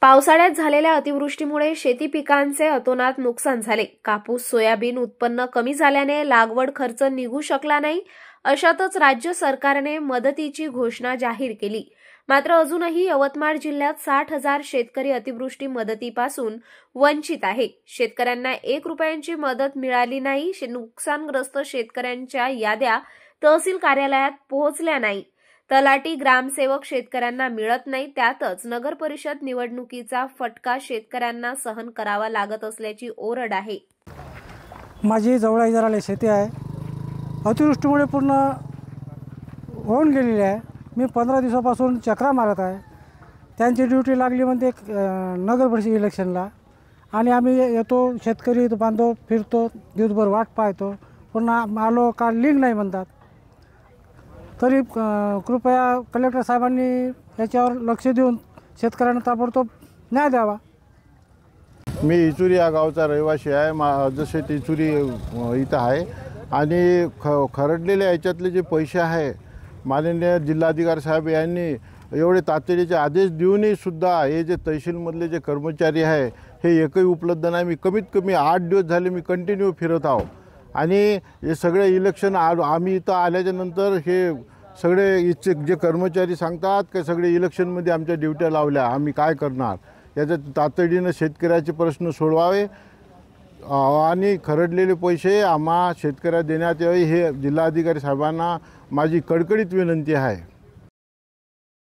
पावसाळ्यात झालेल्या अतिवृष्टीमुळे शेती पिकांचे अतोनात नुकसान झाले। कापूस, सोयाबीन उत्पन्न कमी झाल्याने लागवड खर्च निघू शकला नाही। अशातच राज्य सरकारने मदतीची घोषणा जाहीर केली। मात्र अजूनही यवतमाळ जिल्ह्यात 60,000 शेतकरी अतिवृष्टी मदतीपासून वंचित आहे। शेतकऱ्यांना 1 रुपयांची मदत मिळाली नाही। नुकसानग्रस्त शेतकऱ्यांच्या याद्या तहसील कार्यालयात पोहोचल्या नाही। तलाठी, ग्रामसेवक शेतकऱ्यांना मिळत नाही। त्यातच नगर परिषद निवडणुकीचा फटका शेतकऱ्यांना सहन करावा लागत असल्याची ओरड आहे। माझी जवळ इजाराला शेती आहे। अतिवृष्टीमुळे पूर्ण होऊन गेलेली आहे। मी 15 दिवसापासून चक्रा मारत आहे। त्यांची ड्यूटी लागली म्हणते नगर परिषद इलेक्शनला, आणि आम्ही येतो, शेतकरी बांधव फिरतो, दिवसभर वाट पाहतो, पुन्हा आलो का लिंक नाही म्हणतात। तरी कृपया कलेक्टर साहेबांनी याच्यावर लक्ष देऊन शेतकऱ्यांना ताबडतोब न्याय द्यावा। मी इचुरी या गावचा रहिवासी आहे। जसे इचुरी इथं आहे, आणि खरडलेल्या याच्यातले जे पैसे आहे, माननीय जिल्हाधिकारी साहेब यांनी एवढे तातडीचे आदेश देऊनही सुद्धा हे जे तहसीलमधले जे कर्मचारी आहे हे एकही उपलब्ध नाही। मी कमीत कमी 8 दिवस झाले मी कंटिन्यू फिरत आहो, आणि हे सगळे इलेक्शन आम्ही इथं आल्याच्या नंतर हे सगळे जे कर्मचारी सांगतात की सगळे इलेक्शनमध्ये आमच्या ड्युट्या लावल्या, आम्ही काय करणार। याचं तातडीनं शेतकऱ्याचे प्रश्न सोडवावे आणि खरडलेले पैसे आम्हा शेतकऱ्याला देण्यात यावे, हे जिल्हाधिकारी साहेबांना माझी कडकडीत विनंती आहे।